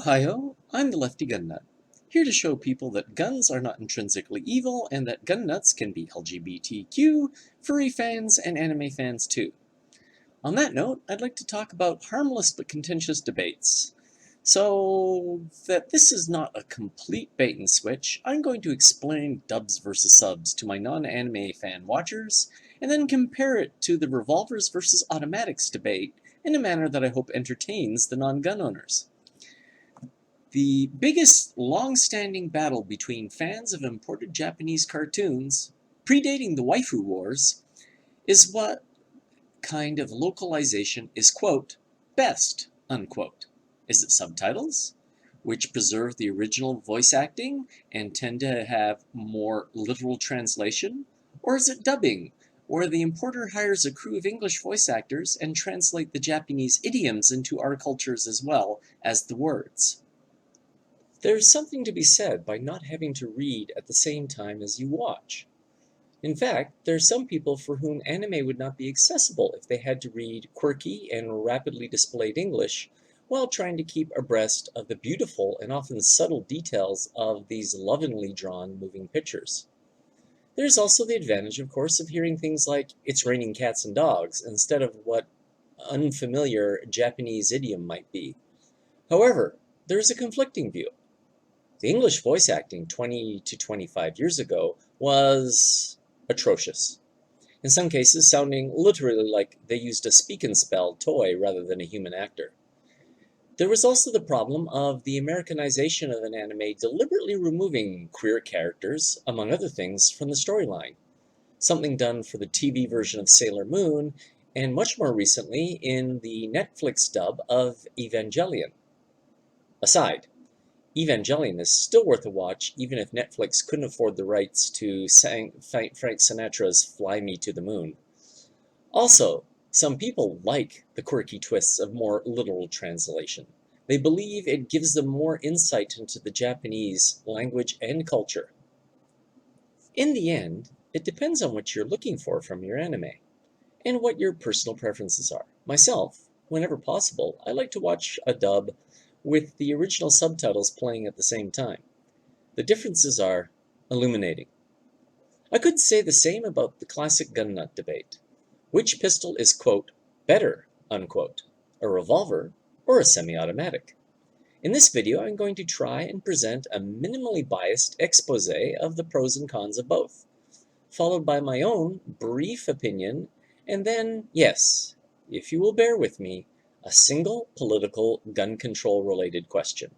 Ohio, I'm the Lefty Gun Nut, here to show people that guns are not intrinsically evil and that gun nuts can be LGBTQ, furry fans, and anime fans too. On that note, I'd like to talk about harmless but contentious debates. So that this is not a complete bait and switch, I'm going to explain dubs versus subs to my non-anime fan watchers, and then compare it to the revolvers versus automatics debate in a manner that I hope entertains the non-gun owners. The biggest long-standing battle between fans of imported Japanese cartoons, predating the waifu wars, is what kind of localization is, quote, best, unquote. Is it subtitles, which preserve the original voice acting and tend to have more literal translation? Or is it dubbing, where the importer hires a crew of English voice actors and translate the Japanese idioms into our cultures as well as the words? There's something to be said by not having to read at the same time as you watch. In fact, there are some people for whom anime would not be accessible if they had to read quirky and rapidly displayed English while trying to keep abreast of the beautiful and often subtle details of these lovingly drawn moving pictures. There's also the advantage, of course, of hearing things like, "It's raining cats and dogs," instead of what unfamiliar Japanese idiom might be. However, there's a conflicting view. The English voice acting 20 to 25 years ago was atrocious, in some cases sounding literally like they used a speak and spell toy rather than a human actor. There was also the problem of the Americanization of an anime deliberately removing queer characters, among other things, from the storyline, something done for the TV version of Sailor Moon, and much more recently in the Netflix dub of Evangelion. Aside, Evangelion is still worth a watch even if Netflix couldn't afford the rights to Frank Sinatra's Fly Me to the Moon. Also, some people like the quirky twists of more literal translation. They believe it gives them more insight into the Japanese language and culture. In the end, it depends on what you're looking for from your anime, and what your personal preferences are. Myself, whenever possible, I like to watch a dub with the original subtitles playing at the same time. The differences are illuminating. I could say the same about the classic gun nut debate. Which pistol is, quote, better, unquote, a revolver or a semi-automatic? In this video, I'm going to try and present a minimally biased expose of the pros and cons of both, followed by my own brief opinion, and then, yes, if you will bear with me, a single political gun control related question.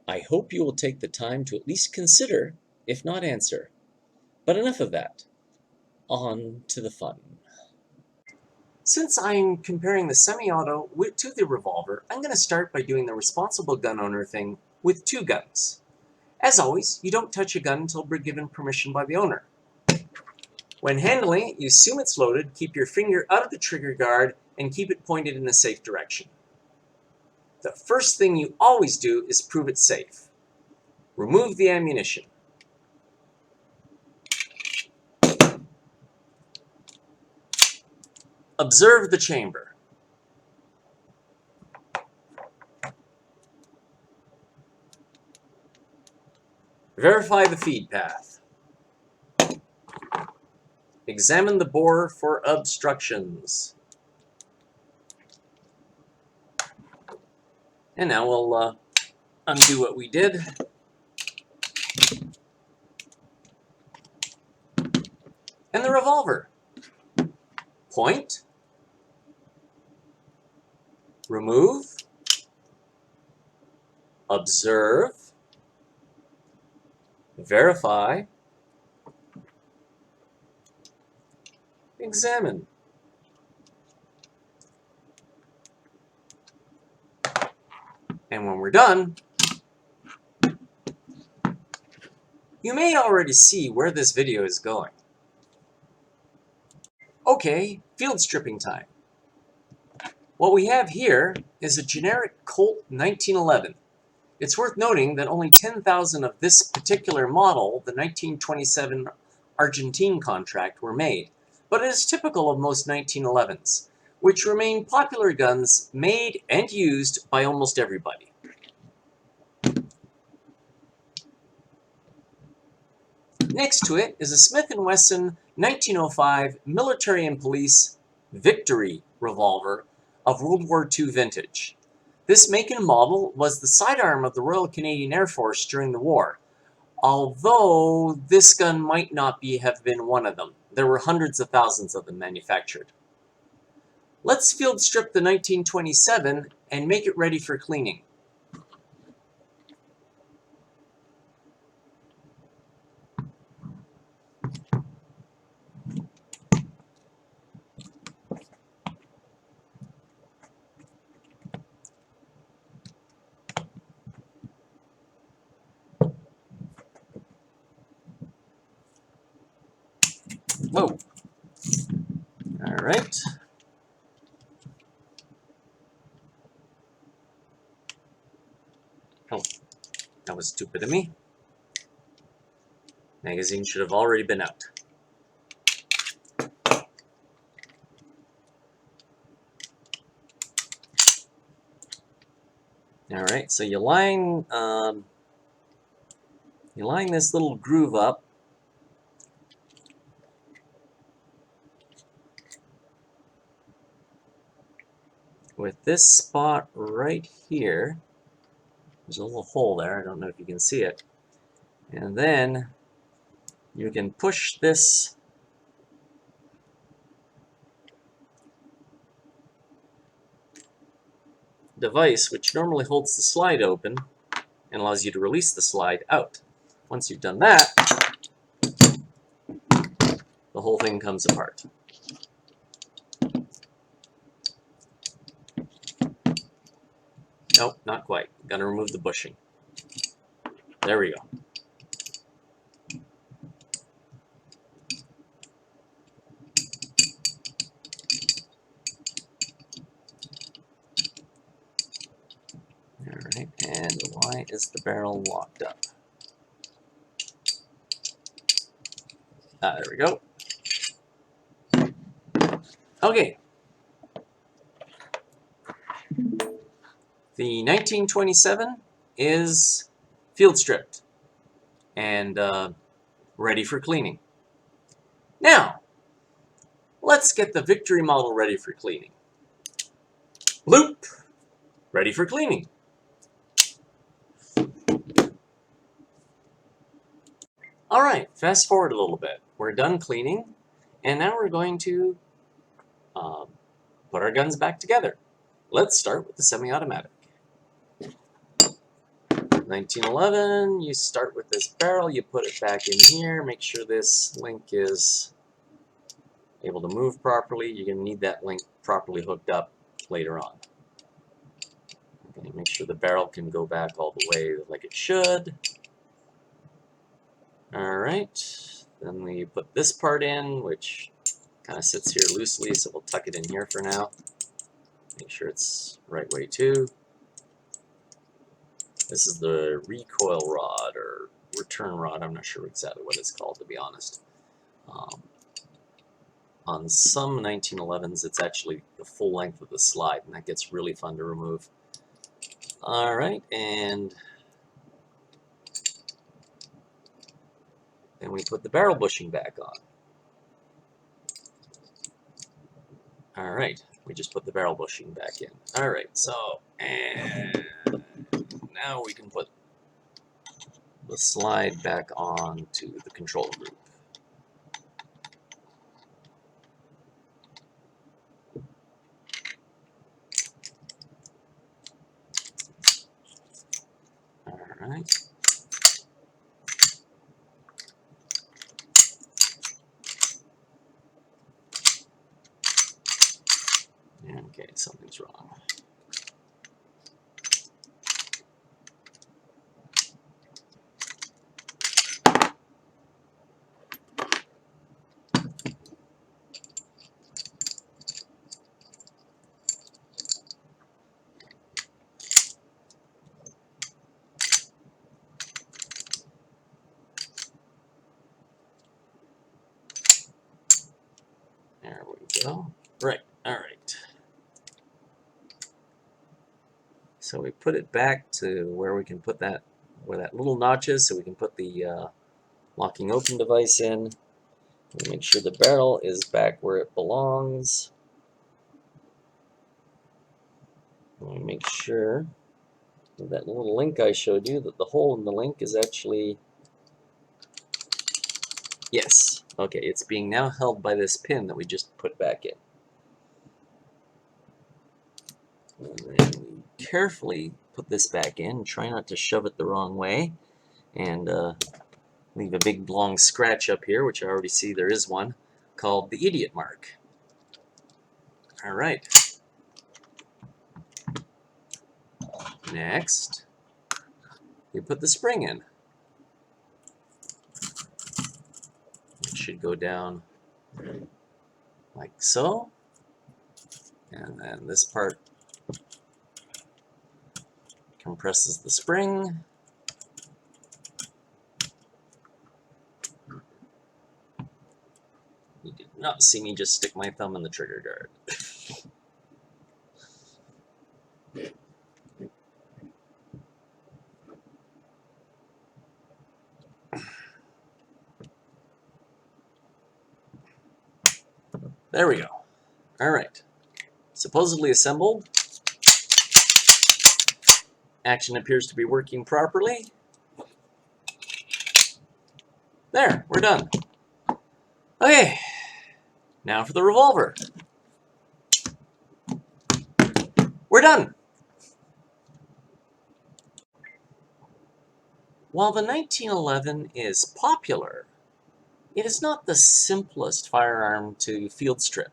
I hope you will take the time to at least consider, if not answer. But enough of that. On to the fun. Since I'm comparing the semi-auto to the revolver, I'm going to start by doing the responsible gun owner thing with two guns. As always, you don't touch a gun until given permission by the owner. When handling it, you assume it's loaded, keep your finger out of the trigger guard, and keep it pointed in a safe direction. The first thing you always do is prove it's safe. Remove the ammunition. Observe the chamber. Verify the feed path. Examine the bore for obstructions. And now we'll undo what we did. And the revolver. Point. Remove. Observe. Verify. Examine. And when we're done, you may already see where this video is going. Okay, field stripping time. What we have here is a generic Colt 1911. It's worth noting that only 10,000 of this particular model, the 1927 Argentine contract, were made, but it is typical of most 1911s, which remain popular guns made and used by almost everybody. Next to it is a Smith & Wesson 1905 military and police Victory revolver of World War II vintage. This make and model was the sidearm of the Royal Canadian Air Force during the war, although this gun might not have been one of them. There were hundreds of thousands of them manufactured. Let's field strip the 1927 and make it ready for cleaning. Whoa. All right. Oh, that was stupid of me. Magazine should have already been out. All right, so you line this little groove up with this spot right here. There's a little hole there. I don't know if you can see it. And then you can push this device, which normally holds the slide open and allows you to release the slide out. Once you've done that, the whole thing comes apart. Nope, not quite. Gotta remove the bushing. There we go. Alright, and why is the barrel locked up? Ah, there we go. Okay. The 1927 is field stripped and ready for cleaning. Now, let's get the Victory model ready for cleaning. Loop, ready for cleaning. All right, fast forward a little bit. We're done cleaning, and now we're going to put our guns back together. Let's start with the semi-automatic. 1911, you start with this barrel, you put it back in here, make sure this link is able to move properly. You're going to need that link properly hooked up later on. Okay, make sure the barrel can go back all the way like it should. Alright, then we put this part in, which kind of sits here loosely, so we'll tuck it in here for now. Make sure it's the right way too. This is the recoil rod or return rod. I'm not sure exactly what it's called, to be honest. On some 1911s, it's actually the full length of the slide, and that gets really fun to remove. All right, and then we put the barrel bushing back on. All right, we just put the barrel bushing back in. All right, so, and now we can put the slide back on to the control group. All right. Okay, something's wrong. There we go. Right, all right. So we put it back to where we can put that, where that little notch is, so we can put the Locking open device in. Make sure the barrel is back where it belongs. Make sure that little link I showed you, that the hole in the link is actually, yes, okay, it's being now held by this pin that we just put back in. And then we carefully put this back in, try not to shove it the wrong way, and leave a big long scratch up here, which I already see there is one, called the idiot mark. Alright. Next, we put the spring in. It should go down like so. And then this part compresses the spring. You did not see me just stick my thumb in the trigger guard. There we go. Alright. Supposedly assembled. Action appears to be working properly. There, we're done. Okay, now for the revolver. We're done. While the 1911 is popular, it is not the simplest firearm to field strip.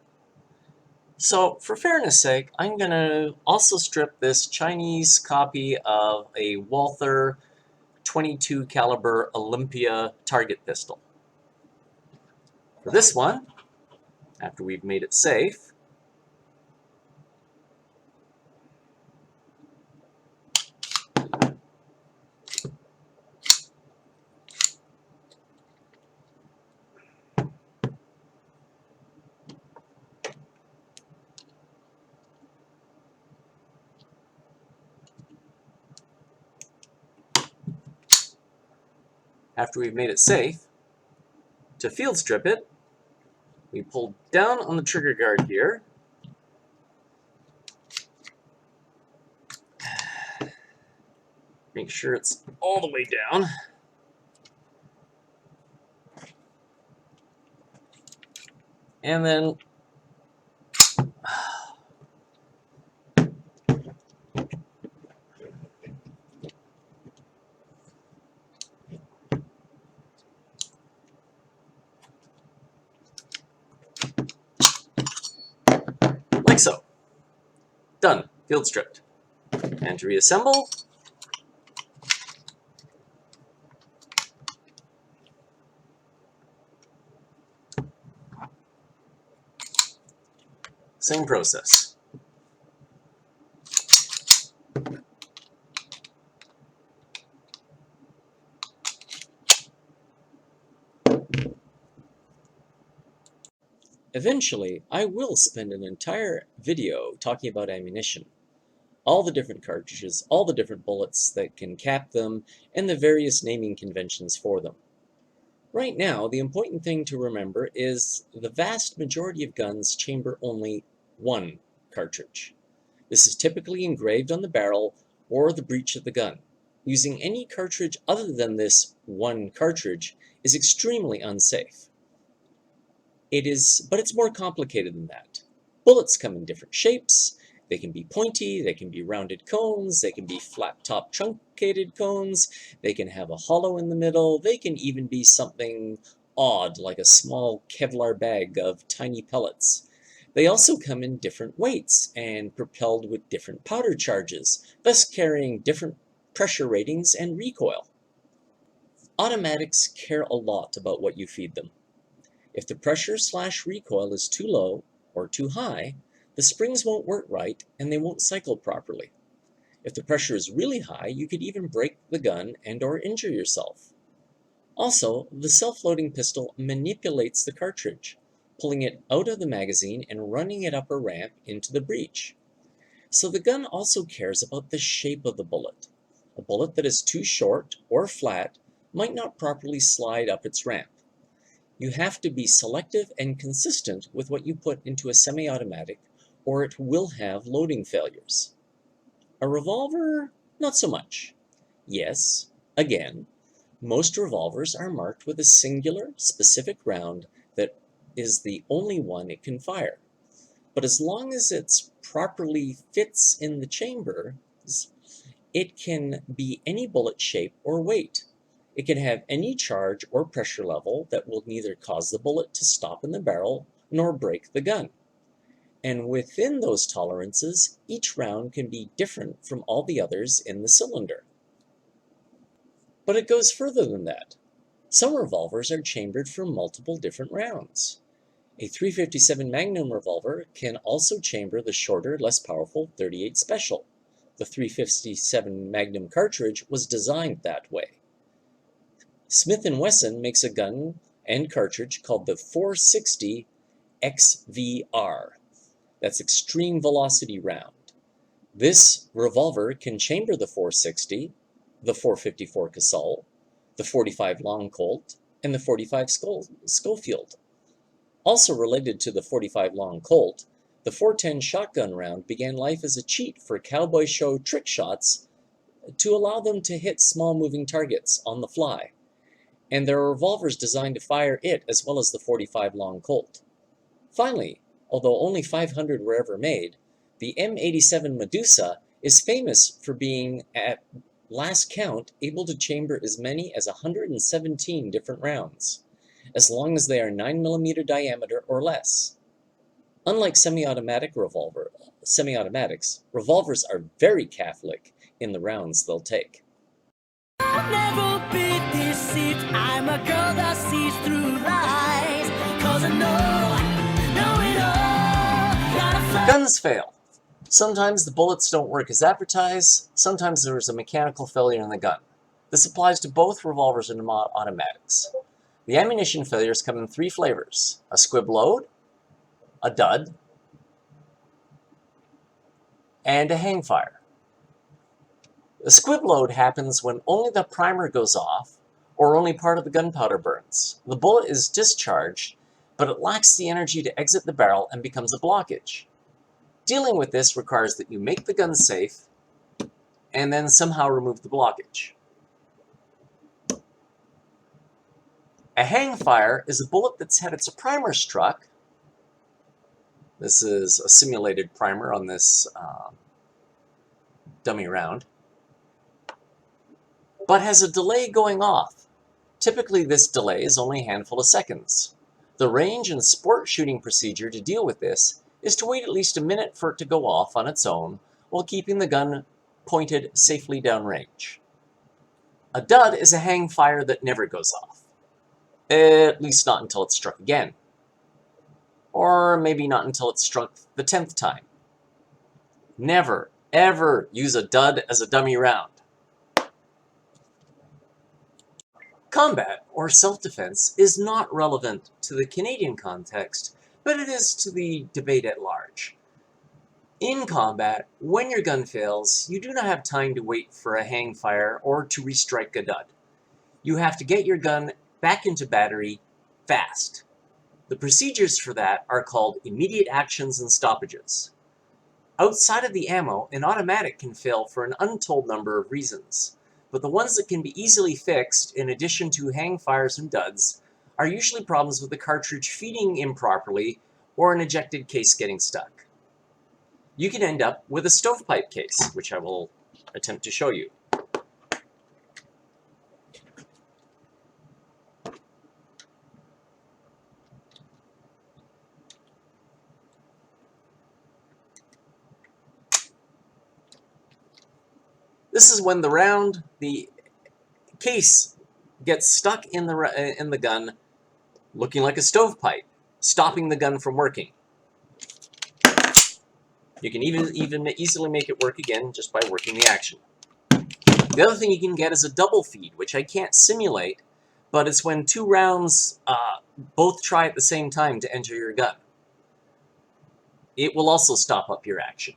So, for fairness' sake, I'm going to also strip this Chinese copy of a Walther 22 caliber Olympia target pistol. For this one, after we've made it safe, to field strip it, we pull down on the trigger guard here. Make sure it's all the way down. And then like so. Done. Field stripped. And to reassemble, same process. Eventually, I will spend an entire video talking about ammunition. All the different cartridges, all the different bullets that can cap them, and the various naming conventions for them. Right now, the important thing to remember is the vast majority of guns chamber only one cartridge. This is typically engraved on the barrel or the breech of the gun. Using any cartridge other than this one cartridge is extremely unsafe. But it's more complicated than that. Bullets come in different shapes. They can be pointy, they can be rounded cones, they can be flat-top truncated cones, they can have a hollow in the middle, they can even be something odd like a small Kevlar bag of tiny pellets. They also come in different weights and propelled with different powder charges, thus carrying different pressure ratings and recoil. Automatics care a lot about what you feed them. If the pressure/recoil is too low or too high, the springs won't work right and they won't cycle properly. If the pressure is really high, you could even break the gun and/or injure yourself. Also, the self-loading pistol manipulates the cartridge, pulling it out of the magazine and running it up a ramp into the breech. So the gun also cares about the shape of the bullet. A bullet that is too short or flat might not properly slide up its ramp. You have to be selective and consistent with what you put into a semi-automatic, or it will have loading failures. A revolver, not so much. Yes, again, most revolvers are marked with a singular, specific round that is the only one it can fire. But as long as it properly fits in the chamber, it can be any bullet shape or weight. It can have any charge or pressure level that will neither cause the bullet to stop in the barrel nor break the gun. And within those tolerances, each round can be different from all the others in the cylinder. But it goes further than that. Some revolvers are chambered for multiple different rounds. A .357 Magnum revolver can also chamber the shorter, less powerful .38 Special. The .357 Magnum cartridge was designed that way. Smith & Wesson makes a gun and cartridge called the .460 XVR. That's Extreme Velocity Round. This revolver can chamber the .460, the .454 Casull, the .45 Long Colt, and the .45 Schofield. Also related to the .45 Long Colt, the .410 shotgun round began life as a cheat for cowboy show trick shots to allow them to hit small moving targets on the fly, and there are revolvers designed to fire it as well as the .45 Long Colt. Finally, although only 500 were ever made, the M87 Medusa is famous for being, at last count, able to chamber as many as 117 different rounds, as long as they are 9mm diameter or less. Unlike semi-automatics, revolvers are very Catholic in the rounds they'll take. I'll never be deceived. I'm a girl that sees through lies. 'Cause I know it all. Guns fail. Sometimes the bullets don't work as advertised, sometimes there is a mechanical failure in the gun. This applies to both revolvers and automatics. The ammunition failures come in three flavors: a squib load, a dud, and a hang fire. The squib load happens when only the primer goes off or only part of the gunpowder burns. The bullet is discharged, but it lacks the energy to exit the barrel and becomes a blockage. Dealing with this requires that you make the gun safe and then somehow remove the blockage. A hang fire is a bullet that's had its primer struck. This is a simulated primer on this dummy round, but has a delay going off. Typically, this delay is only a handful of seconds. The range and sport shooting procedure to deal with this is to wait at least a minute for it to go off on its own while keeping the gun pointed safely downrange. A dud is a hang fire that never goes off, at least not until it's struck again, or maybe not until it's struck the 10th time. Never, ever use a dud as a dummy round. Combat, or self-defense, is not relevant to the Canadian context, but it is to the debate at large. In combat, when your gun fails, you do not have time to wait for a hang fire or to restrike a dud. You have to get your gun back into battery fast. The procedures for that are called immediate actions and stoppages. Outside of the ammo, an automatic can fail for an untold number of reasons, but the ones that can be easily fixed, in addition to hang fires and duds, are usually problems with the cartridge feeding improperly or an ejected case getting stuck. You can end up with a stovepipe case, which I will attempt to show you. This is when the case gets stuck in the gun, looking like a stovepipe, stopping the gun from working. You can even easily make it work again just by working the action. The other thing you can get is a double feed, which I can't simulate, but it's when two rounds both try at the same time to enter your gun. It will also stop up your action.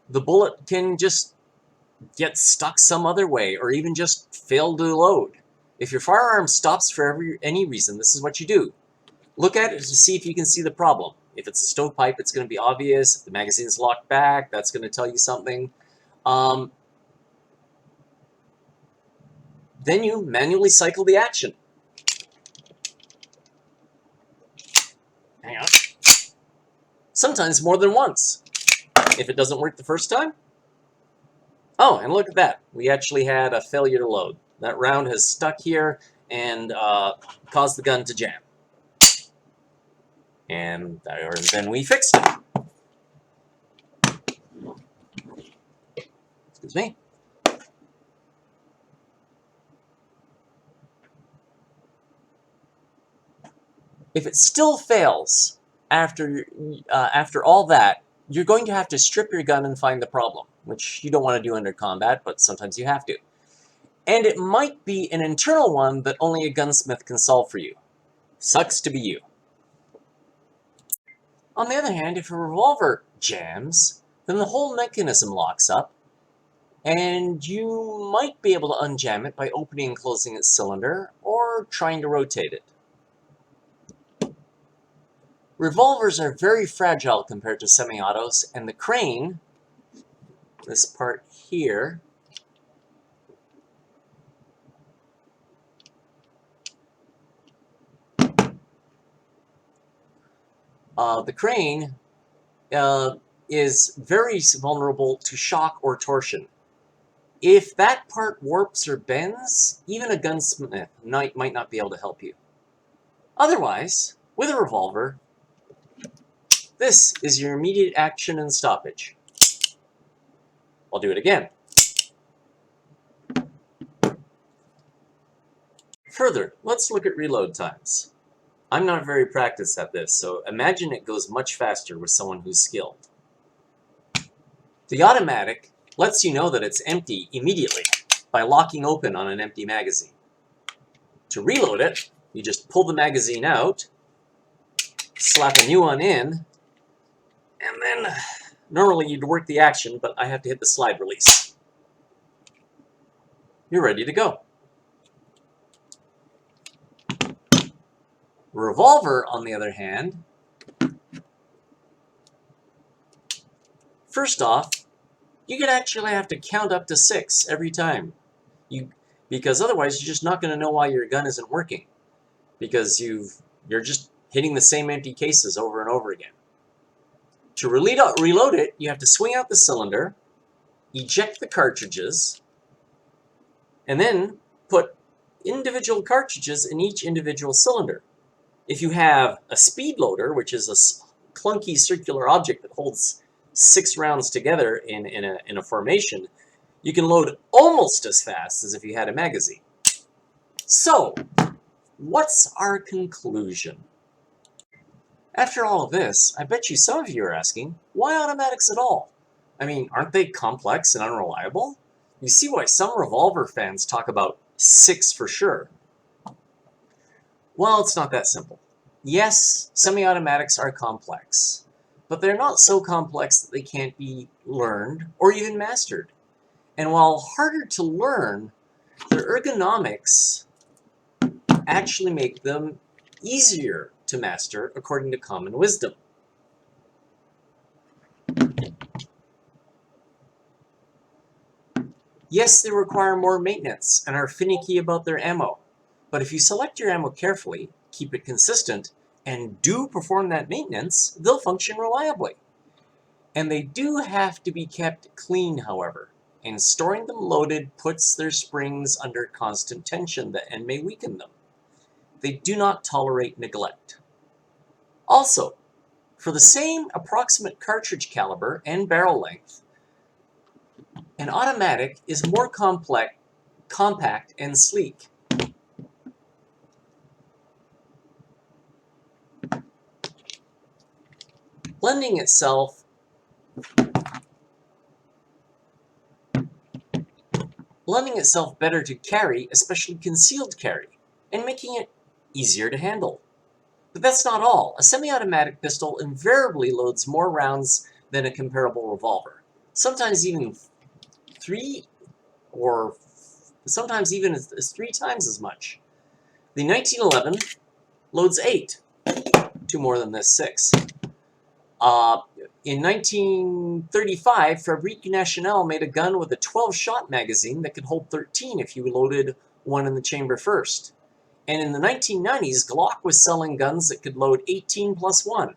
The bullet can just get stuck some other way, or even just fail to load. If your firearm stops for any reason, this is what you do. Look at it to see if you can see the problem. If it's a stovepipe, it's going to be obvious. If the magazine's locked back, that's going to tell you something. Then you manually cycle the action. Hang on. Sometimes more than once. If it doesn't work the first time. Oh, and look at that. We actually had a failure to load. That round has stuck here and caused the gun to jam. And then we fixed it. Excuse me. If it still fails after all that, you're going to have to strip your gun and find the problem, which you don't want to do under combat, but sometimes you have to. And it might be an internal one that only a gunsmith can solve for you. Sucks to be you. On the other hand, if a revolver jams, then the whole mechanism locks up, and you might be able to unjam it by opening and closing its cylinder, or trying to rotate it. Revolvers are very fragile compared to semi-autos, and the crane, this part here, is very vulnerable to shock or torsion. If that part warps or bends, even a gunsmith might not be able to help you. Otherwise, with a revolver, this is your immediate action and stoppage. I'll do it again. Further, let's look at reload times. I'm not very practiced at this, so imagine it goes much faster with someone who's skilled. The automatic lets you know that it's empty immediately by locking open on an empty magazine. To reload it, you just pull the magazine out, slap a new one in, and then normally you'd work the action, but I have to hit the slide release. You're ready to go. Revolver, on the other hand, first off, you could actually have to count up to 6 every time. Because otherwise you're just not going to know why your gun isn't working. Because you're just hitting the same empty cases over and over again. To reload it, you have to swing out the cylinder, eject the cartridges, and then put individual cartridges in each individual cylinder. If you have a speed loader, which is a clunky circular object that holds 6 rounds together in a formation, you can load almost as fast as if you had a magazine. So, what's our conclusion? After all of this, I bet you some of you are asking, why automatics at all? I mean, aren't they complex and unreliable? You see why some revolver fans talk about 6 for sure. Well, it's not that simple. Yes, semi-automatics are complex, but they're not so complex that they can't be learned or even mastered. And while harder to learn, their ergonomics actually make them easier to master according to common wisdom. Yes, they require more maintenance and are finicky about their ammo, but if you select your ammo carefully, keep it consistent, and do perform that maintenance, they'll function reliably. And they do have to be kept clean, however, and storing them loaded puts their springs under constant tension and may weaken them. They do not tolerate neglect. Also, for the same approximate cartridge caliber and barrel length, an automatic is more compact, and sleek. Lending itself better to carry, especially concealed carry, and making it easier to handle. But that's not all. A semi-automatic pistol invariably loads more rounds than a comparable revolver, sometimes even 3 or sometimes even as 3 times as much. The 1911 loads 8, 2 more than this 6. In 1935, Fabrique Nationale made a gun with a 12-shot magazine that could hold 13 if you loaded one in the chamber first. And in the 1990s, Glock was selling guns that could load 18 plus 1.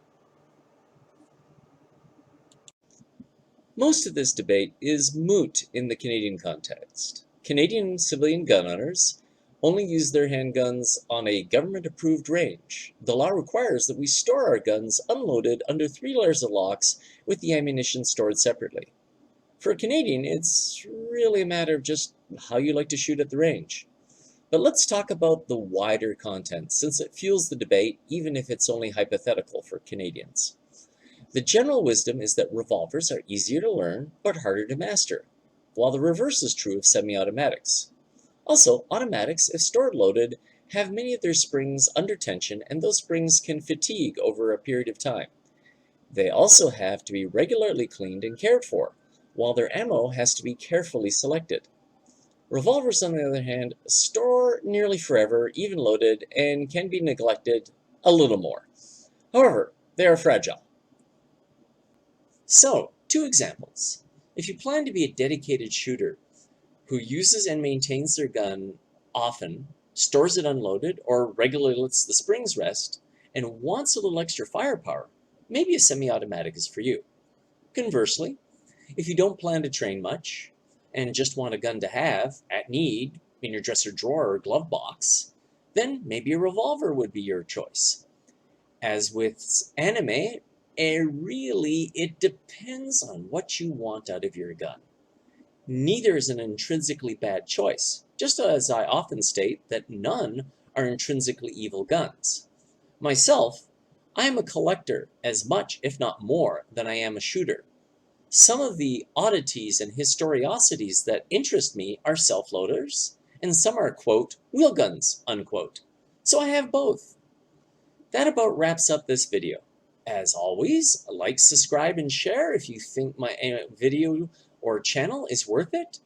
Most of this debate is moot in the Canadian context. Canadian civilian gun owners only use their handguns on a government-approved range. The law requires that we store our guns unloaded under 3 layers of locks with the ammunition stored separately. For a Canadian, it's really a matter of just how you like to shoot at the range. But let's talk about the wider content, since it fuels the debate, even if it's only hypothetical for Canadians. The general wisdom is that revolvers are easier to learn, but harder to master, while the reverse is true of semi-automatics. Also, automatics, if stored loaded, have many of their springs under tension, and those springs can fatigue over a period of time. They also have to be regularly cleaned and cared for, while their ammo has to be carefully selected. Revolvers, on the other hand, store nearly forever, even loaded, and can be neglected a little more. However, they are fragile. So, 2 examples. If you plan to be a dedicated shooter who uses and maintains their gun often, stores it unloaded, or regularly lets the springs rest, and wants a little extra firepower, maybe a semi-automatic is for you. Conversely, if you don't plan to train much, and just want a gun to have, at need, in your dresser drawer or glove box, then maybe a revolver would be your choice. As with anime, it depends on what you want out of your gun. Neither is an intrinsically bad choice, just as I often state that none are intrinsically evil guns. Myself, I am a collector as much, if not more, than I am a shooter. Some of the oddities and historiosities that interest me are self-loaders, and some are, quote, wheel guns, unquote. So I have both. That about wraps up this video. As always, like, subscribe, and share if you think my video or channel is worth it.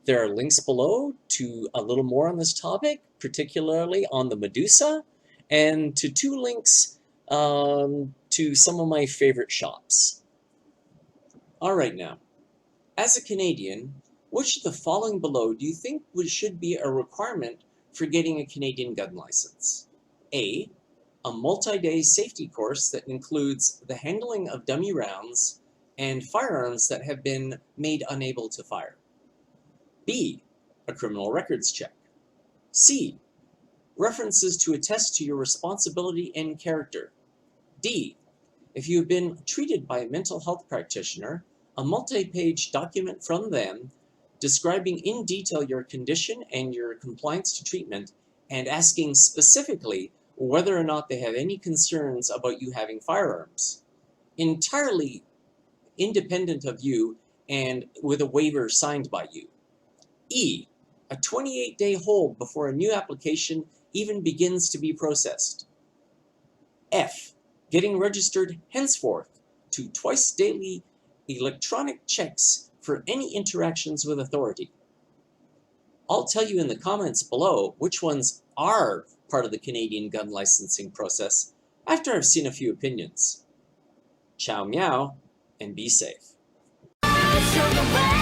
There are links below to a little more on this topic, particularly on the Medusa, and to 2 links to some of my favorite shops. Alright now, as a Canadian, which of the following below do you think should be a requirement for getting a Canadian gun license? A multi-day safety course that includes the handling of dummy rounds and firearms that have been made unable to fire. B, a criminal records check. C, references to attest to your responsibility and character. D, if you have been treated by a mental health practitioner, a multi-page document from them describing in detail your condition and your compliance to treatment, and asking specifically whether or not they have any concerns about you having firearms. Entirely independent of you and with a waiver signed by you. E, a 28-day hold before a new application even begins to be processed. F, getting registered henceforth to twice daily electronic checks for any interactions with authority. I'll tell you in the comments below which ones are part of the Canadian gun licensing process after I've seen a few opinions. Ciao meow, and be safe. Show the way.